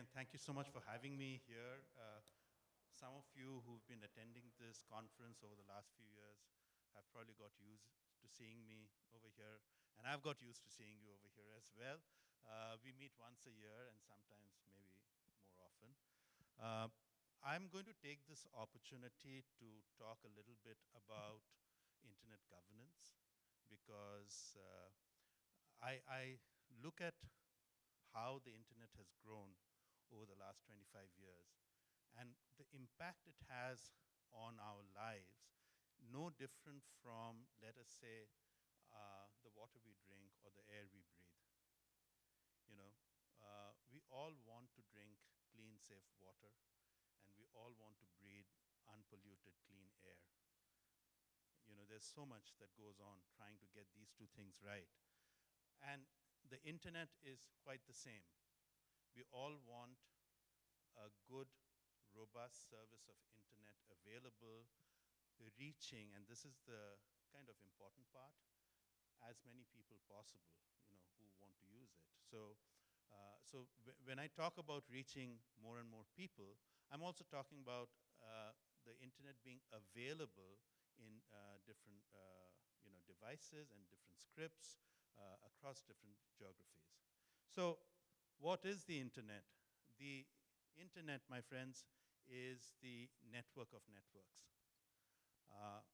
again, thank you so much for having me here. Some of you who've been attending this conference over the last few years have probably got used to seeing me over here, and I've got used to seeing you over here as well. We meet once a year and sometimes maybe more often. Uh, I'm going to take this opportunity to talk a little bit about internet governance because I look at how the internet has grown over the last 25 years and the impact it has on our lives, no different from, let us say, the water we drink or the air we breathe. You know, we all want to drink clean, safe water, and we all want to breathe unpolluted, clean air. You know, there's so much that goes on trying to get these two things right. And the internet is quite the same. We all want a good, robust service of internet available, reaching, and this is the kind of important part, as many people possible, you know, who want to use it. So when I talk about reaching more and more people, I'm also talking about the internet being available in different, devices and different scripts across different geographies. So what is the internet? The internet, my friends, is the network of networks. Uh,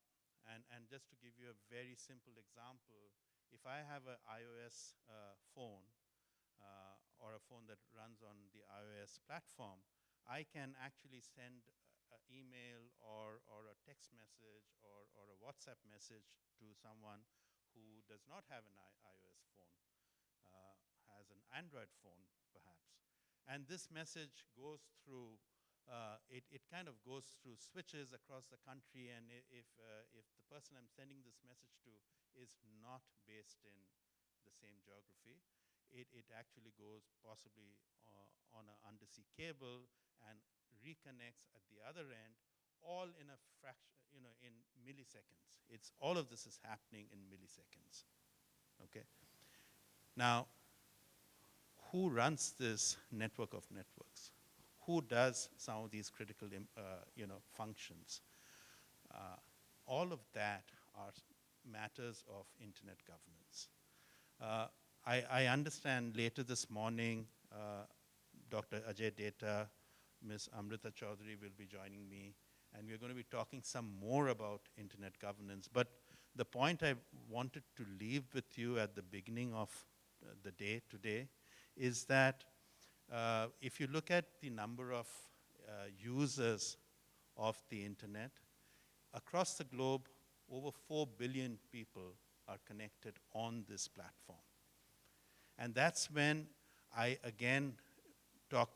and just to give you a very simple example, if I have an iOS phone or a phone that runs on the iOS platform, I can actually send an email or a text message or a WhatsApp message to someone who does not have an iOS phone, has an Android phone perhaps. And this message goes through, it kind of goes through switches across the country, and if the person I'm sending this message to is not based in the same geography, it actually goes possibly on an undersea cable and reconnects at the other end, all in a fraction, in milliseconds. All of this is happening in milliseconds. Okay. Now, who runs this network of networks? Who does some of these critical, functions? Uh, all of that are matters of internet governance. Uh, I understand later this morning, Dr. Ajay Data, Ms. Amrita Chaudhary will be joining me, and we're going to be talking some more about internet governance. But the point I wanted to leave with you at the beginning of the day today is that if you look at the number of users of the internet, across the globe, over 4 billion people are connected on this platform. And that's when I again talk,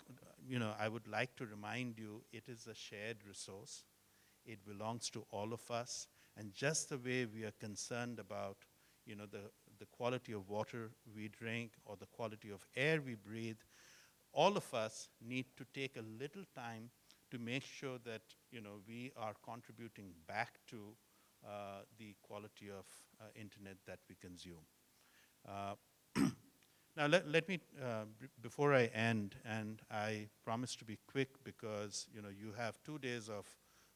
I would like to remind you, it is a shared resource. It belongs to all of us. And just the way we are concerned about, the quality of water we drink or the quality of air we breathe, all of us need to take a little time to make sure that, we are contributing back to the quality of internet that we consume. Now, let me, before I end, and I promise to be quick because, you have 2 days of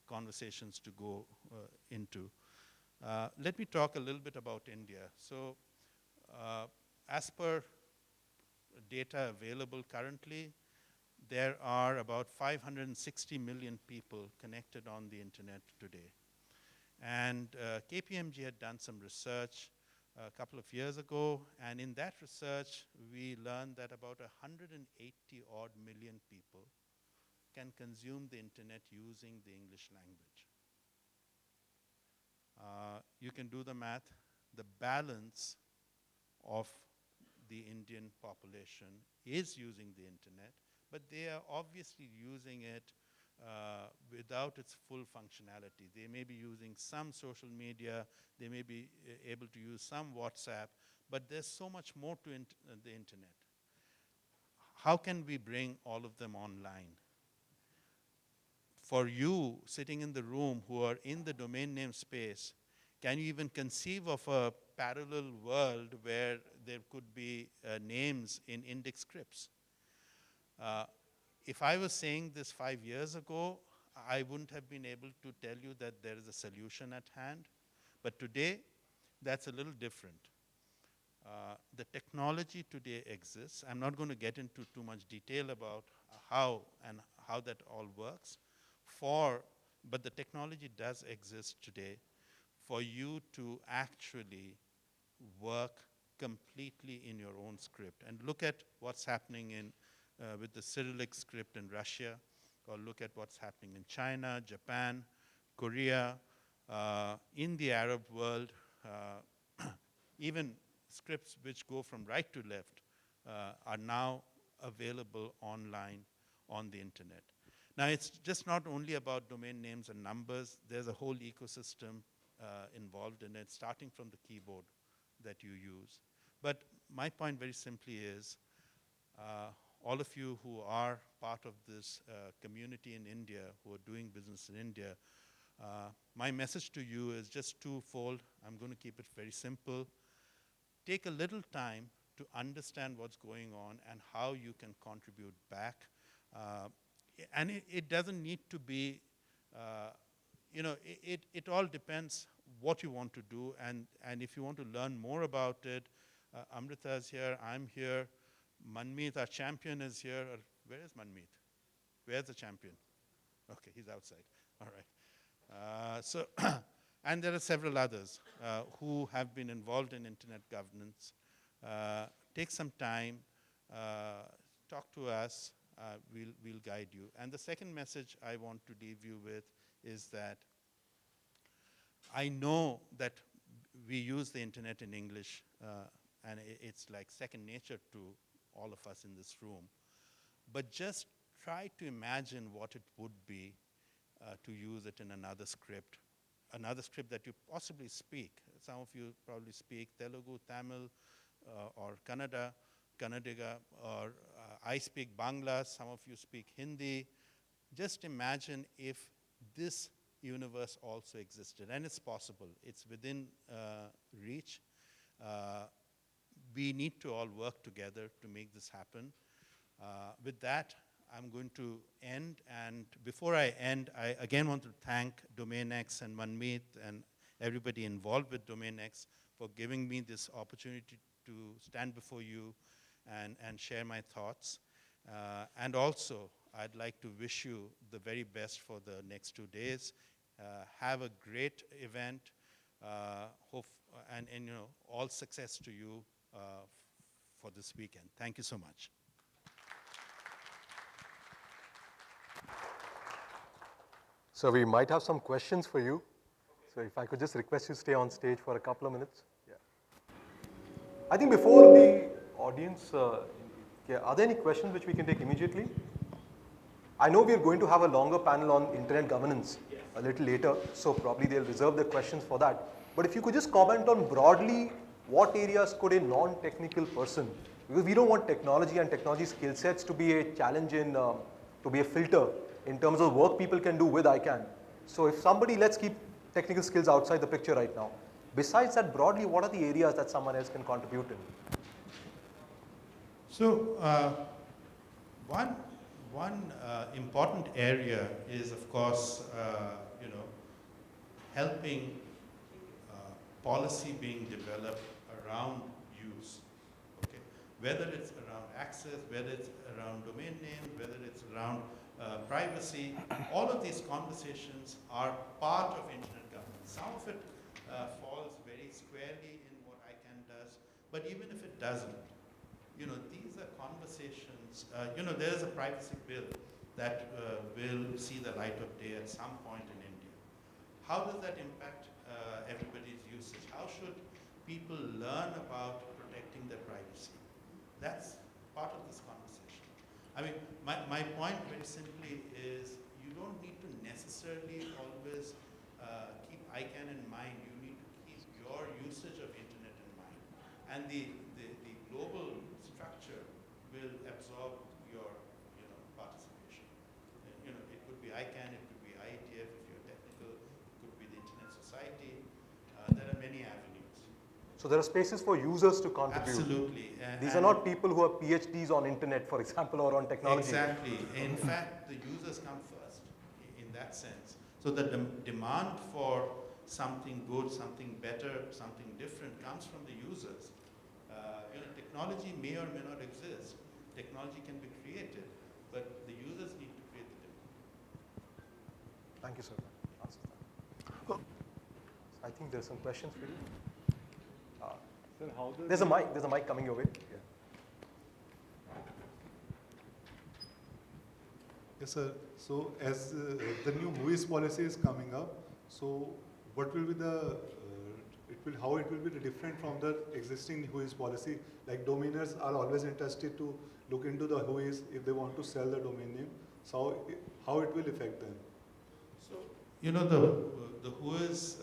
conversations to go into. Let me talk a little bit about India. So, as per data available currently, there are about 560 million people connected on the internet today. And KPMG had done some research a couple of years ago, and in that research, we learned that about 180 odd million people can consume the internet using the English language. You can do the math. The balance of the Indian population is using the internet, but they are obviously using it without its full functionality. They may be using some social media, they may be able to use some WhatsApp, but there's so much more to the internet. How can we bring all of them online? For you sitting in the room who are in the domain name space, can you even conceive of a parallel world where there could be names in index scripts? if I was saying this 5 years ago, I wouldn't have been able to tell you that there is a solution at hand. But today, that's a little different. The technology today exists. I'm not going to get into too much detail about how that all works. But the technology does exist today for you to actually work completely in your own script. And look at what's happening with the Cyrillic script in Russia, or look at what's happening in China, Japan, Korea, in the Arab world, even scripts which go from right to left are now available online on the internet. Now, it's just not only about domain names and numbers. There's a whole ecosystem involved in it, starting from the keyboard that you use. But my point very simply is, all of you who are part of this community in India, who are doing business in India, my message to you is just twofold. I'm going to keep it very simple. Take a little time to understand what's going on and how you can contribute back. And it doesn't need to be, it all depends what you want to do. And if you want to learn more about it, Amrita is here, I'm here, Manmeet, our champion, is here. Where is Manmeet? Where's the champion? Okay, he's outside. All right. And there are several others who have been involved in internet governance. Take some time, talk to us, we'll guide you. And the second message I want to leave you with is that I know that we use the internet in English, and it's like second nature to all of us in this room. But just try to imagine what it would be to use it in another script that you possibly speak. Some of you probably speak Telugu, Tamil, or Kannadiga, or I speak Bangla, some of you speak Hindi. Just imagine if this universe also existed, and it's possible. It's within reach. We need to all work together to make this happen. With that, I'm going to end, and before I end, I again want to thank DomainX and Manmeet and everybody involved with DomainX for giving me this opportunity to stand before you and share my thoughts. And also, I'd like to wish you the very best for the next 2 days. Have a great event, and all success to you for this weekend. Thank you so much. So we might have some questions for you. So if I could just request you stay on stage for a couple of minutes. Yeah. I think before the audience, are there any questions which we can take immediately? I know we are going to have a longer panel on internet governance a little later, so probably they'll reserve the questions for that. But if you could just comment on broadly what areas could a non-technical person, because we don't want technology and technology skill sets to be a challenge to be a filter in terms of work people can do with ICANN. So if somebody, let's keep technical skills outside the picture right now. Besides that, broadly, what are the areas that someone else can contribute in? So one important area is, of course, helping policy being developed around use. Okay, whether it's around access, whether it's around domain name, whether it's around privacy, all of these conversations are part of internet governance. Some of it falls very squarely in what ICANN does, but even if it doesn't, these are conversations. There is a privacy bill that will see the light of day at some point in India. How does that impact everybody's usage? How should people learn about protecting their privacy? That's part of this conversation. I mean, my point very simply is you don't need to necessarily always keep ICANN in mind. You need to keep your usage of internet in mind. And the global structure will absorb your participation. It could be ICANN, it could be IETF if you're technical, it could be the Internet Society. There are many avenues. So there are spaces for users to contribute. Absolutely. These are not people who have PhDs on internet, for example, or on technology. Exactly. In fact, the users come first in that sense. So the demand for something good, something better, something different comes from the users. Technology may or may not exist. Technology can be created, but the users need to create the demand. Thank you, sir. I think there's some questions for you. Sir, how does There's a mic coming your way. Yeah. Yes, sir. So as the new movies policy is coming up, so what will be the how it will be different from the existing WHOIS policy? Like domainers are always interested to look into the WHOIS if they want to sell the domain name. So how it will affect them? So the WHOIS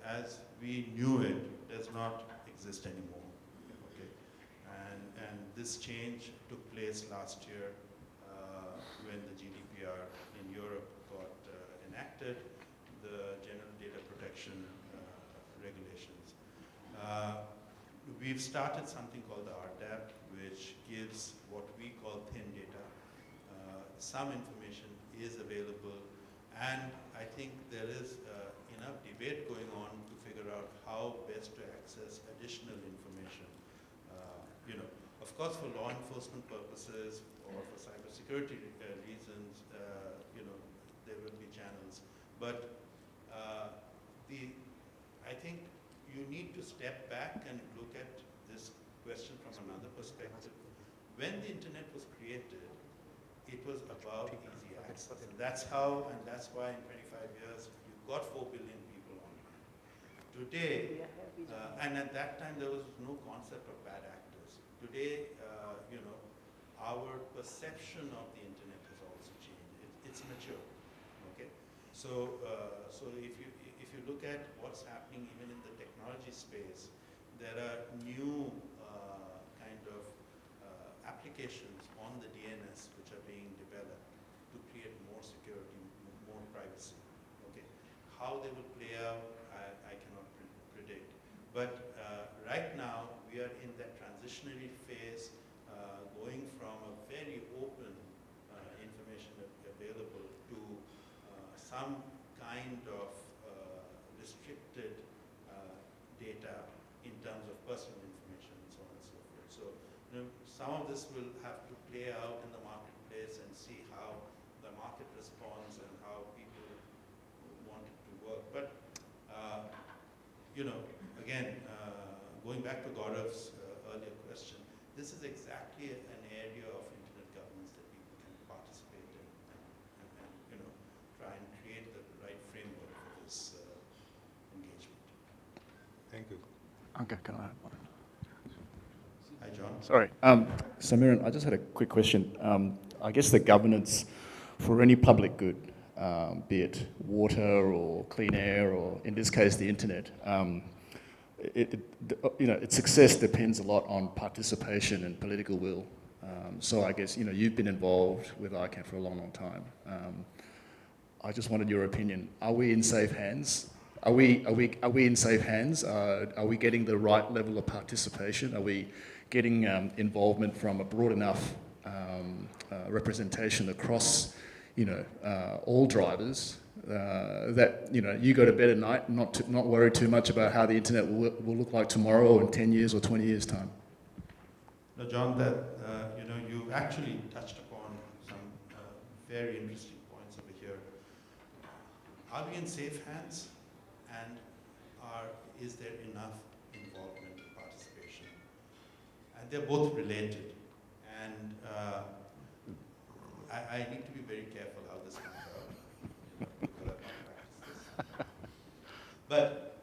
as we knew it does not exist anymore. Okay, and this change took place last year when the GDPR in Europe got enacted, the General Data Protection regulations. We've started something called the RDAP, which gives what we call thin data. Some information is available, and I think there is enough debate going on to figure out how best to access additional information. Of course, for law enforcement purposes or for cybersecurity reasons, there will be channels. But I think you need to step back and look at this question from another perspective. When the internet was created, it was about easy access. And that's why in 25 years, you've got 4 billion people online. Today, and at that time, there was no concept of bad actors. Today, our perception of the internet has also changed. It's mature, okay? So if you look at what's happening even in the technology space, there are new kind of applications on the DNS which are being developed to create more security, more privacy. Okay, how they will play out, I cannot predict. But right now we are in that transitionary phase, going from a very open information available to some kind of restricted data in terms of personal information and so on and so forth. So some of this will have to play out in the marketplace and see how the market responds and how people want it to work. But again, going back to Gaurav's earlier question, this is exactly an area of internet governance that people can participate in and try and create the right framework for this engagement. Thank you. Okay, can I have one? Hi, John. Sorry. Samiran, I just had a quick question. I guess the governance for any public good, be it water or clean air or in this case the internet, its success depends a lot on participation and political will. So I guess you've been involved with ICANN for a long, long time. I just wanted your opinion. Are we in safe hands? Are we in safe hands? Are we getting the right level of participation? Are we getting involvement from a broad enough representation across all drivers that you go to bed at night and not worry too much about how the internet will look like tomorrow or in 10 years or 20 years time? No, John, that you actually touched upon some very interesting points over here. Are we in safe hands, and is there enough involvement and participation? And they're both related, and I need to be very careful how this comes out, because I've not practiced this. But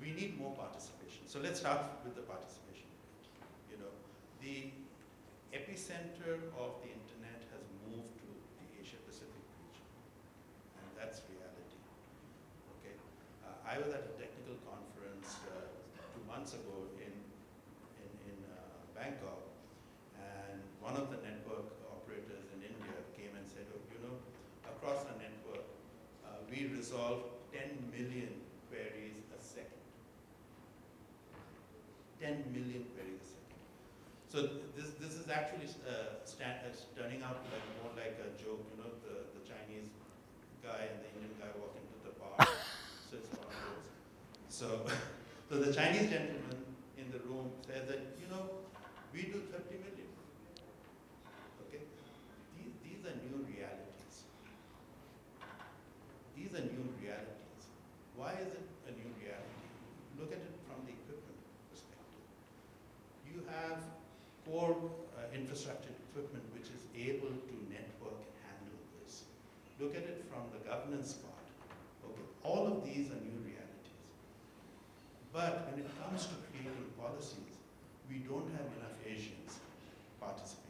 we need more participation. So let's start with the participation. The epicenter of the internet has moved to the Asia-Pacific region, and that's reality. Okay, I was at a technical conference 2 months ago in Bangkok, and one of the network operators in India came and said, across the network, we resolve 10 million queries a second. 10 10 million queries a second. So this is actually turning out like more like a joke, you know, the Chinese guy and the Indian guy walking to the bar. So it's one of those. So the Chinese gentleman in the room says that, you know, we do 30 million. Okay? These are new realities. These are new realities. Why is it a new reality? Look at it from the equipment perspective. You have core infrastructure equipment which is able to network and handle this. Look at it from the governance part. Okay, all of these are new realities. But when it comes to creating policies, we don't have enough Asians participating.